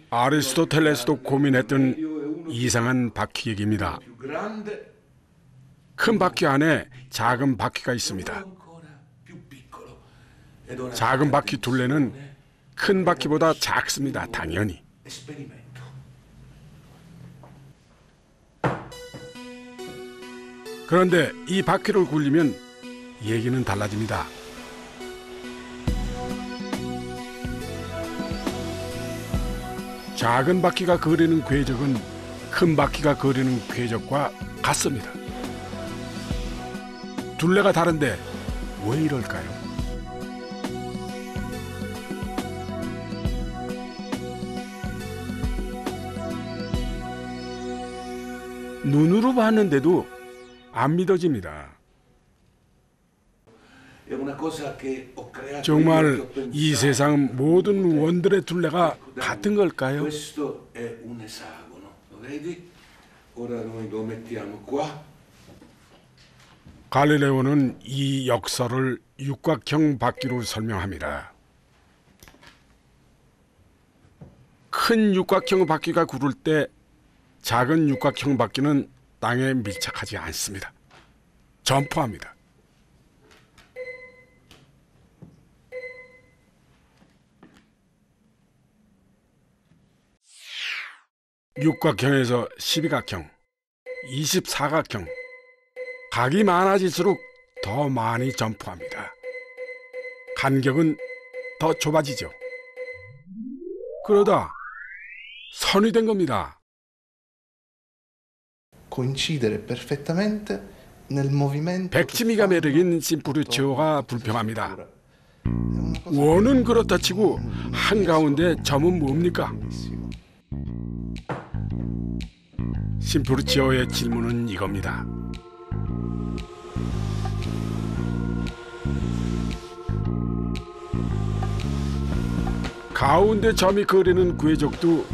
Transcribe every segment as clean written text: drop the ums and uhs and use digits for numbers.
아리스토텔레스도 고민했던 이상한 바퀴 얘기입니다. 큰 바퀴 안에 작은 바퀴가 있습니다. 작은 바퀴 둘레는 큰 바퀴보다 작습니다. 당연히. 그런데 이 바퀴를 굴리면 얘기는 달라집니다. 작은 바퀴가 그리는 궤적은 큰 바퀴가 그리는 궤적과 같습니다. 둘레가 다른데 왜 이럴까요? 눈으로 봤는데도 안 믿어집니다. 정말 이 세상 모든 원들의 둘레가 같은 걸까요? 갈릴레오는 이 역설을 육각형 바퀴로 설명합니다. 큰 육각형 바퀴가 구를 때 작은 육각형 바퀴는 땅에 밀착하지 않습니다. 점프합니다. 육각형에서 12각형, 24각형, 각이 많아질수록 더 많이 점프합니다. 간격은 더 좁아지죠. 그러다 선이 된 겁니다. 백지미가 매력인 심푸르치오가 불평합니다. 원은 그렇다 치고 한가운데 점은 뭡니까? 심푸르치오의 질문은 이겁니다. 가운데 점이 그리는 궤적도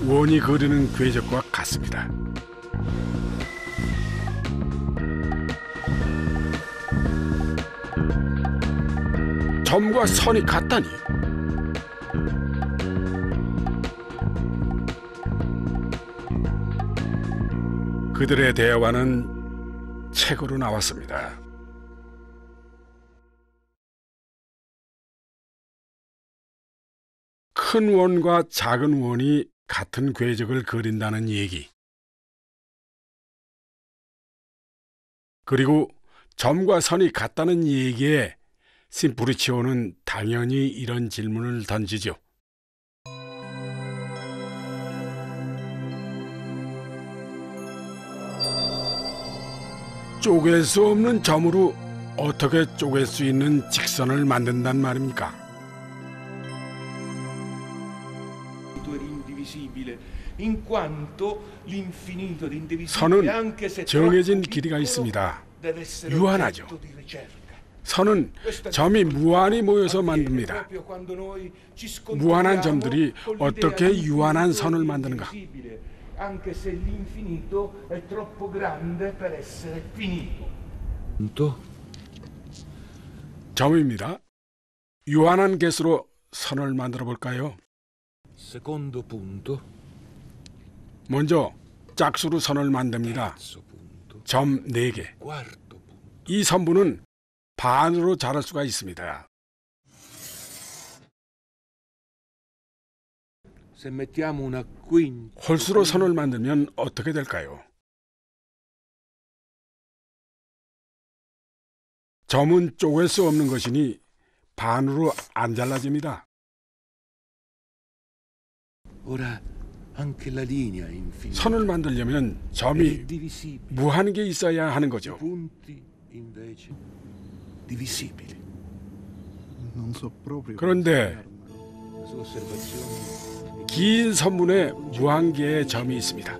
원이 그리는 궤적과 같습니다. 점과 선이 같다니. 그들의 대화는 책으로 나왔습니다. 큰 원과 작은 원이 같은 궤적을 그린다는 얘기. 그리고 점과 선이 같다는 얘기에 심푸르치오는 당연히 이런 질문을 던지죠. 쪼갤 수 없는 점으로 어떻게 쪼갤 수 있는 직선을 만든단 말입니까? 선은 정해진 길이가 있습니다. 유한하죠. 선은 점이 무한히 모여서 만듭니다. 무한한 점들이 어떻게 유한한 선을 만드는가? 점입니다. 유한한 개수로 선을 만들어 볼까요? 먼저 짝수로 선을 만듭니다. 점 4개. 이 선분은 반으로 자를 수가 있습니다. 홀수로 선을 만들면 어떻게 될까요? 점은 쪼갤 수 없는 것이니 반으로 안 잘라집니다. 선을 만들려면 점이 무한하게 있어야 하는 거죠. 그런데 긴 선분에 무한개의 점이 있습니다.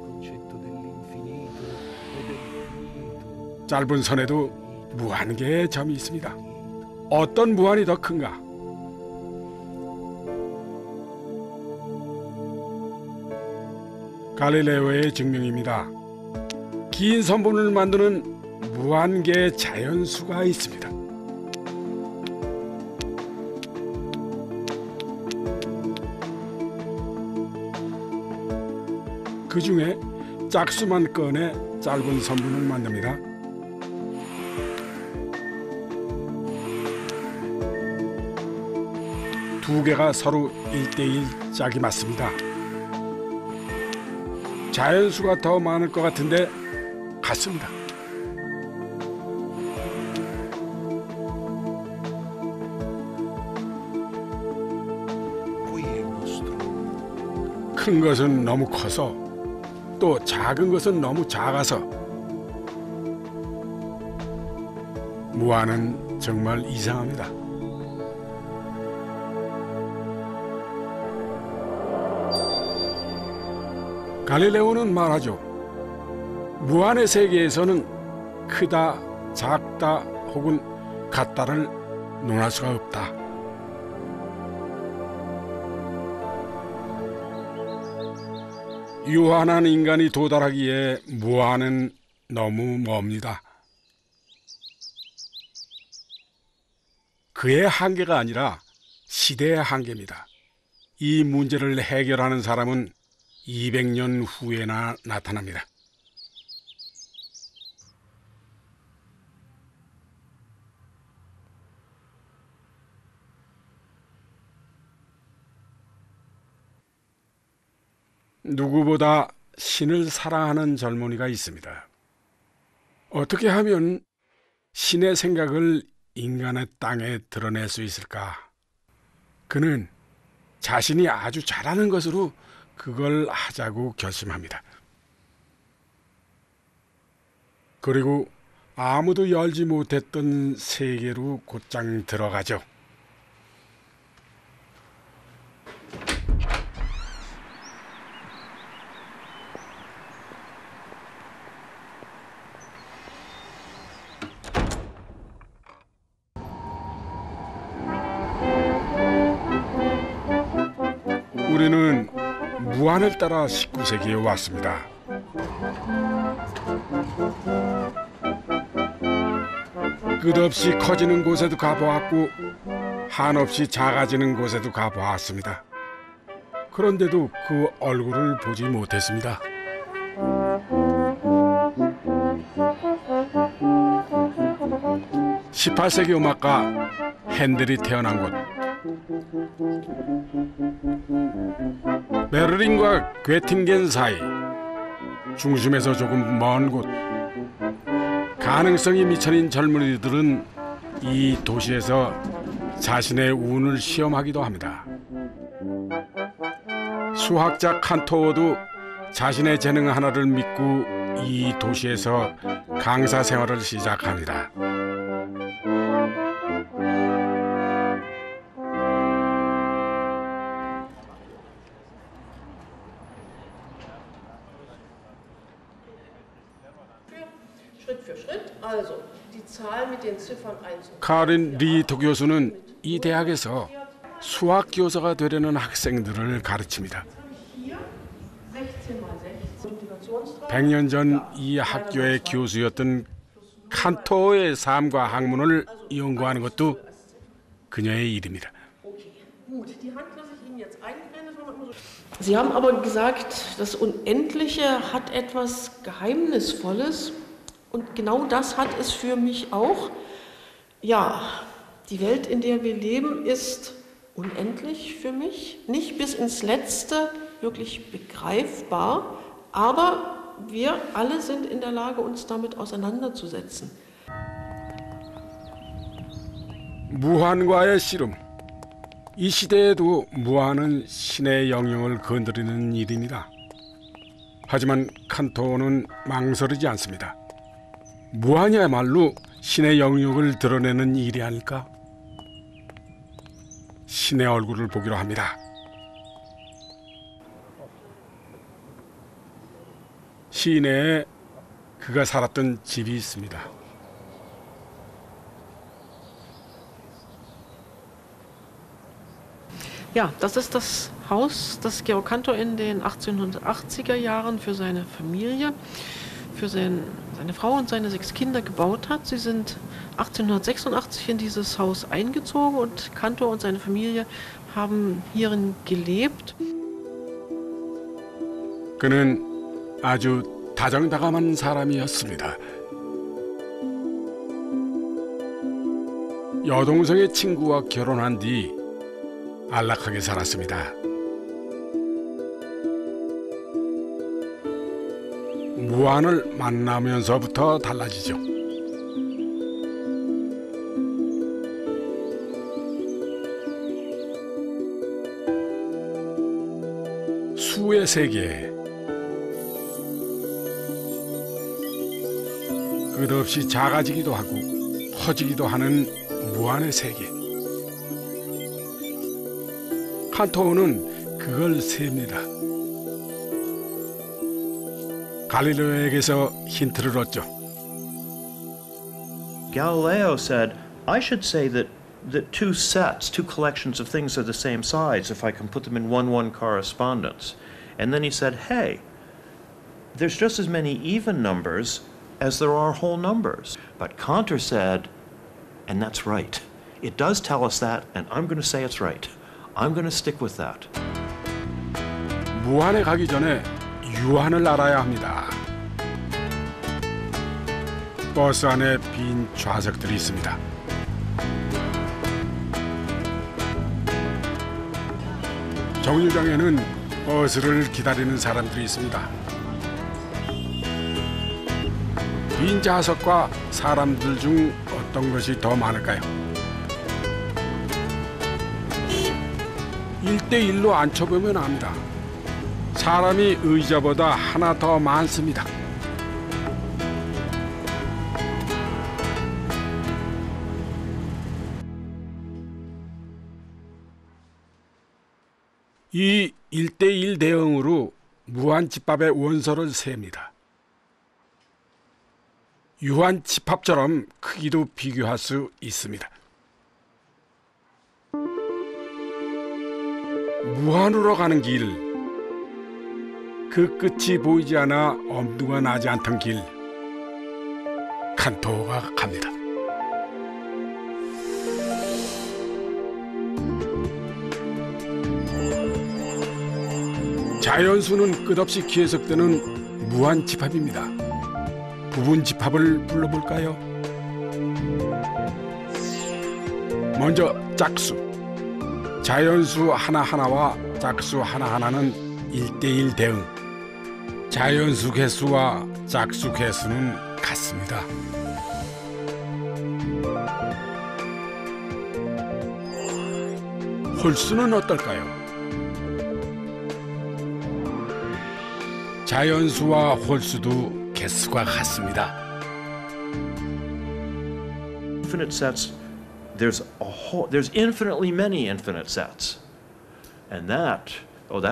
짧은 선에도 무한개의 점이 있습니다. 어떤 무한이 더 큰가? 갈릴레오의 증명입니다. 긴 선분을 만드는 무한개의 자연수가 있습니다. 그 중에 짝수만 꺼내 짧은 선분을 만듭니다. 두 개가 서로 1대1 짝이 맞습니다. 자연수가 더 많을 것 같은데 같습니다. 큰 것은 너무 커서 또 작은 것은 너무 작아서 무한은 정말 이상합니다. 갈릴레오는 말하죠. 무한의 세계에서는 크다, 작다 혹은 같다를 논할 수가 없다. 유한한 인간이 도달하기에 무한은 너무 멉니다. 그의 한계가 아니라 시대의 한계입니다. 이 문제를 해결하는 사람은 200년 후에나 나타납니다. 누구보다 신을 사랑하는 젊은이가 있습니다. 어떻게 하면 신의 생각을 인간의 땅에 드러낼 수 있을까? 그는 자신이 아주 잘하는 것으로 그걸 하자고 결심합니다. 그리고 아무도 열지 못했던 세계로 곧장 들어가죠. 우리는 무한을 따라 19세기에 왔습니다. 끝없이 커지는 곳에도 가보았고 한없이 작아지는 곳에도 가보았습니다. 그런데도 그 얼굴을 보지 못했습니다. (18세기) 음악가 핸델이 태어난 곳, 베를린과 괴팅겐 사이, 중심에서 조금 먼 곳, 가능성이 미천인 젊은이들은 이 도시에서 자신의 운을 시험하기도 합니다. 수학자 칸토어도 자신의 재능 하나를 믿고 이 도시에서 강사 생활을 시작합니다. 카린 리히터 교수는 이 대학에서 수학 교사가 되려는 학생들을 가르칩니다. 100년 전 이 학교의 교수였던 칸토어의 삶과 학문을 연구하는 것도 그녀의 일입니다. Sie haben aber gesagt, das Unendliche hat etwas Geheimnisvolles. Und genau das hat es für mich auch. Ja, die Welt, in der wir leben, ist unendlich für mich. Nicht bis ins Letzte wirklich begreifbar, aber wir alle sind in der Lage, uns damit auseinanderzusetzen. 무한과의 씨름. 이 시대에도 무한은 신의 영역을 건드리는 일입니다. 하지만 칸토어는 망설이지 않습니다. 무한이야말로 신의 영역을 드러내는 일이 아닐까? 신의 얼굴을 보기로 합니다. 시내에 그가 살았던 집이 있습니다. Ja, das ist das Haus, das Georg Cantor in den 1880er Jahren für seine Familie, für seine Frau und seine 6 Kinder gebaut hat. Sie sind 1886 in dieses Haus eingezogen und Cantor und seine Familie haben hierin gelebt. 그는 아주 다정다감한 사람이었습니다. 여동생의 친구와 결혼한 뒤 안락하게 살았습니다. 무한을 만나면서부터 달라지죠. 수의 세계, 끝없이 작아지기도 하고 커지기도 하는 무한의 세계. 칸토어는 그걸 셉니다. 갈릴레오에게서 힌트를 얻죠. Galileo said, I should say that two sets, two collections of things are the same size if I can put them in 1-1 correspondence. And then he said, hey, there's just as many even numbers as there are whole numbers. But Cantor said, and that's right. It does tell us that, and I'm going to say it's right. I'm going to stick with that. 무한에 가기 전에 유한을 알아야 합니다. 버스 안에 빈 좌석들이 있습니다. 정류장에는 버스를 기다리는 사람들이 있습니다. 빈 좌석과 사람들 중 어떤 것이 더 많을까요? 1대1로 앉혀보면 압니다. 사람이 의자보다 하나 더 많습니다. 이 1대1 대응으로 무한집합의 원소를 셉니다. 유한집합처럼 크기도 비교할 수 있습니다. 무한으로 가는 길, 그 끝이 보이지 않아 엄두가 나지 않던 길, 칸토어가 갑니다. 자연수는 끝없이 계속되는 무한집합입니다. 부분집합을 불러볼까요? 먼저 짝수. 자연수 하나하나와 짝수 하나하나는 1대1 대응. 자연수 개수와 짝수 개수는 같습니다. 홀수는 어떨까요? 자연수와 홀수도 개수가 같습니다. Infinite sets, there's infinitely many infinite sets. And that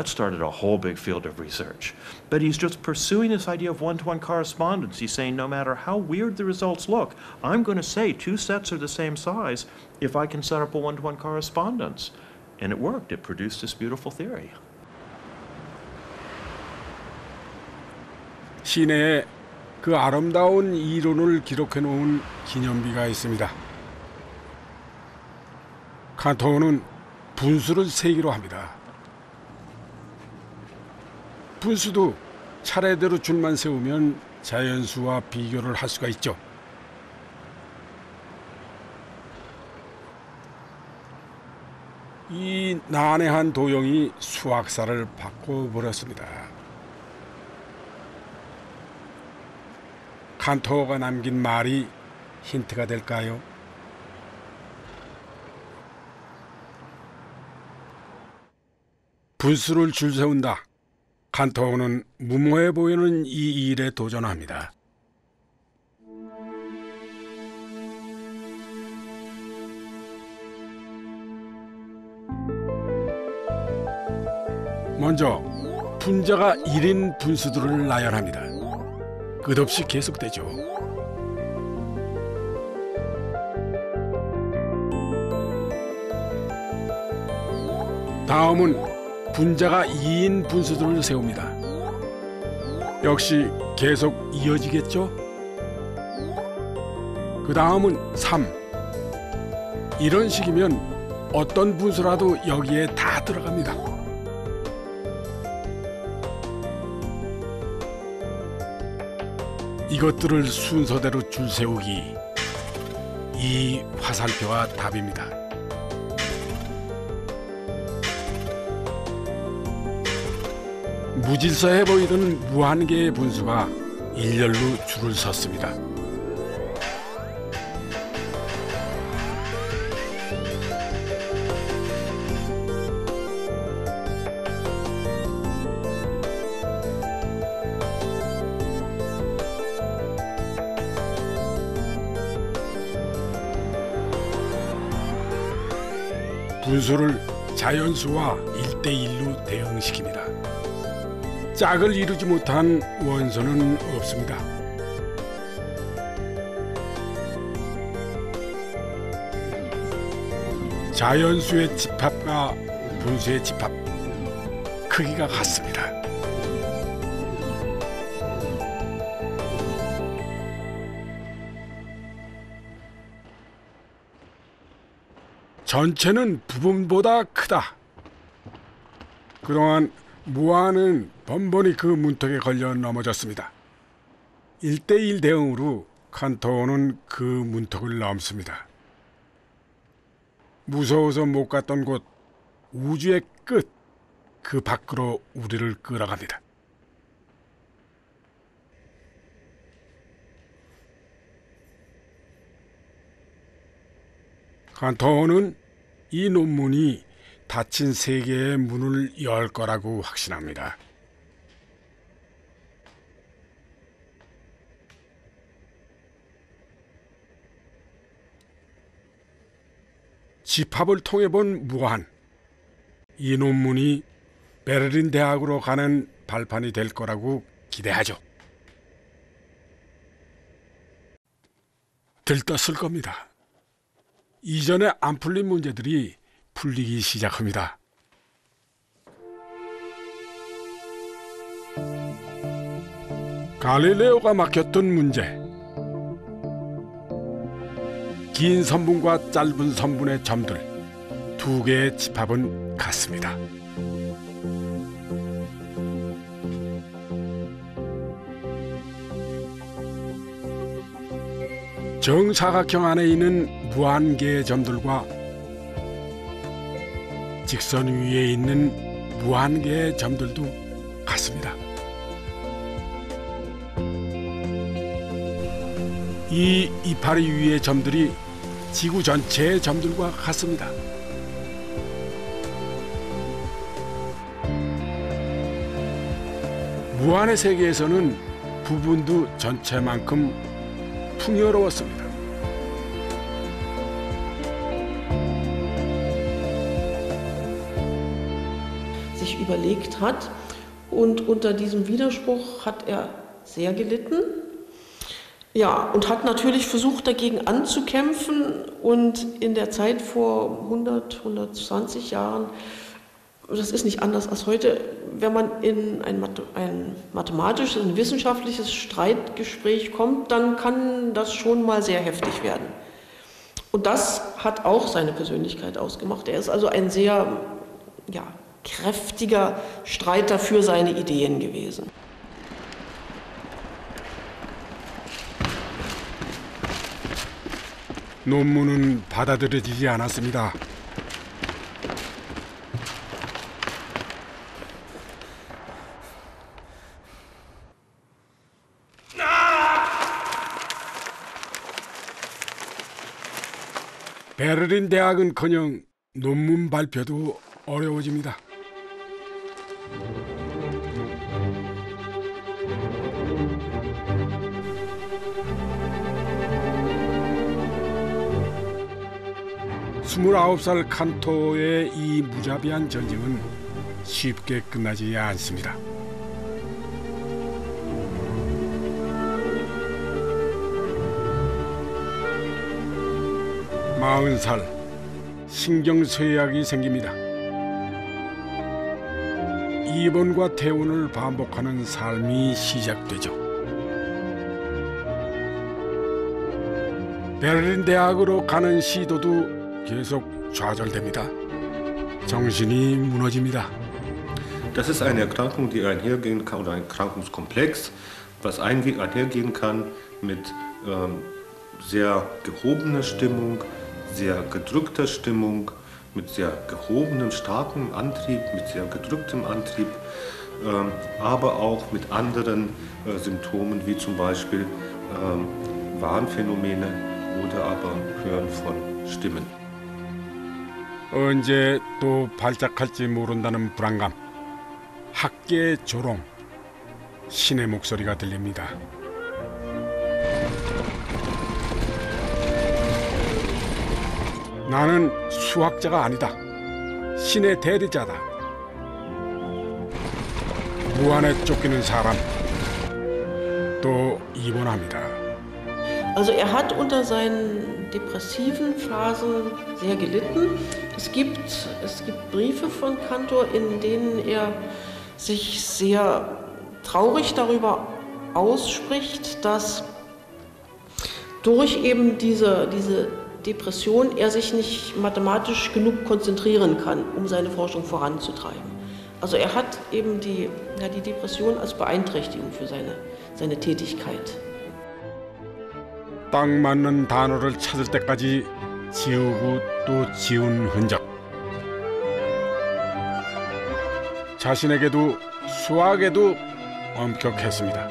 started a whole big field of research. But he's just pursuing this idea of one-to-one correspondence. He's saying no matter how weird the results look, I'm going to say two sets are the same size if I can set up a one-to-one correspondence. And it worked. It produced this beautiful theory. 시내에 그 아름다운 이론을 기록해 놓은 기념비가 있습니다. 칸토어는 분수를 세기로 합니다. 분수도 차례대로 줄만 세우면 자연수와 비교를 할 수가 있죠. 이 난해한 도형이 수학사를 바꿔버렸습니다. 칸토어가 남긴 말이 힌트가 될까요? 분수를 줄 세운다. 칸토어는 무모해 보이는 이 일에 도전합니다. 먼저 분자가 1인 분수들을 나열합니다. 끝없이 계속되죠. 다음은 분자가 2인 분수들을 세웁니다. 역시 계속 이어지겠죠? 그 다음은 3. 이런 식이면 어떤 분수라도 여기에 다 들어갑니다. 이것들을 순서대로 줄 세우기, 이 화살표가 답입니다. 무질서해 보이던 무한개의 분수가 일렬로 줄을 섰습니다. 분수를 자연수와 1대1로 대응시킵니다. 짝을 이루지 못한 원소는 없습니다. 자연수의 집합과 분수의 집합, 크기가 같습니다. 전체는 부분보다 크다. 그동안 무한은 번번이 그 문턱에 걸려 넘어졌습니다. 1대1 대응으로 칸토는 그 문턱을 넘습니다. 무서워서 못 갔던 곳, 우주의 끝, 그 밖으로 우리를 끌어갑니다. 칸토는 이 논문이 닫힌 세계의 문을 열 거라고 확신합니다. 집합을 통해 본 무한, 이 논문이 베를린 대학으로 가는 발판이 될 거라고 기대하죠. 들떴을 겁니다. 이전에 안 풀린 문제들이 풀리기 시작합니다. 갈릴레오가 막혔던 문제. 긴 선분과 짧은 선분의 점들, 두 개의 집합은 같습니다. 정사각형 안에 있는 무한개의 점들과 직선 위에 있는 무한개의 점들도 같습니다. 이 이파리 위의 점들이 지구 전체의 점들과 같습니다. 무한의 세계에서는 부분도 전체만큼 풍요로웠습니다. Sich überlegt hat und unter diesem Widerspruch hat er sehr gelitten. Ja, und hat natürlich versucht, dagegen anzukämpfen und in der Zeit vor 100, 120 Jahren, das ist nicht anders als heute, wenn man in ein mathematisches, ein wissenschaftliches Streitgespräch kommt, dann kann das schon mal sehr heftig werden. Und das hat auch seine Persönlichkeit ausgemacht. Er ist also ein sehr, ja, kräftiger Streiter für seine Ideen gewesen. 논문은 받아들여지지 않았습니다. 베를린 대학은커녕 논문 발표도 어려워집니다. (29살) 칸토의 이 무자비한 전쟁은 쉽게 끝나지 않습니다. 40살 신경쇠약이 생깁니다. 입원과 퇴원을 반복하는 삶이 시작되죠. 베를린 대학으로 가는 시도도 계속 좌절됩니다. 정신이 무너집니다. Das ist eine Erkrankung, die einhergehen kann, oder ein Erkrankungskomplex, was einhergehen kann mit sehr gehobener Stimmung, sehr gedrückter Stimmung, mit sehr gehobenem, starkem Antrieb, mit sehr gedrücktem Antrieb, aber auch mit anderen Symptomen wie zum Beispiel Wahnphänomene oder aber Hören von Stimmen. 언제 또 발작할지 모른다는 불안감, 학계의 조롱, 신의 목소리가 들립니다. 나는 수학자가 아니다. 신의 대리자다. 무한에 쫓기는 사람, 또 입원합니다. Also er hat unter seinen depressiven Phasen sehr gelitten. Es gibt Briefe von Cantor, in denen er sich sehr traurig darüber ausspricht, dass durch eben diese Depression er sich nicht mathematisch genug konzentrieren kann, um seine Forschung voranzutreiben. Also er hat eben die Depression als Beeinträchtigung für seine Tätigkeit. 딱 맞는 단어를 찾을 때까지 지우고 또 지운 흔적. 자신에게도 수학에도 엄격했습니다.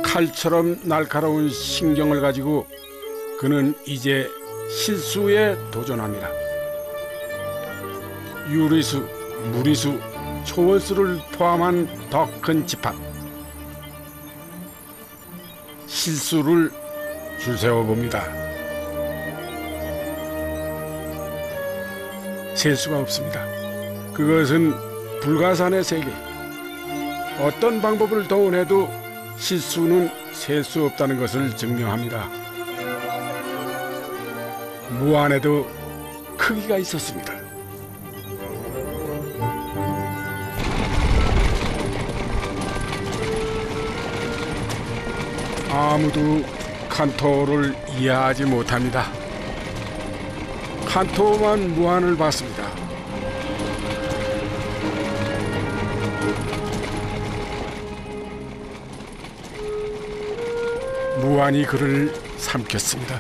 칼처럼 날카로운 신경을 가지고 그는 이제 실수에 도전합니다. 유리수, 무리수, 초월수를 포함한 더 큰 집합. 실수를 줄세워 봅니다. 셀 수가 없습니다. 그것은 불가산의 세계. 어떤 방법을 동원해도 실수는 셀 수 없다는 것을 증명합니다. 무한에도 크기가 있었습니다. 아무도 칸토를 이해하지 못합니다. 칸토만 무한을 봤습니다. 무한이 그를 삼켰습니다.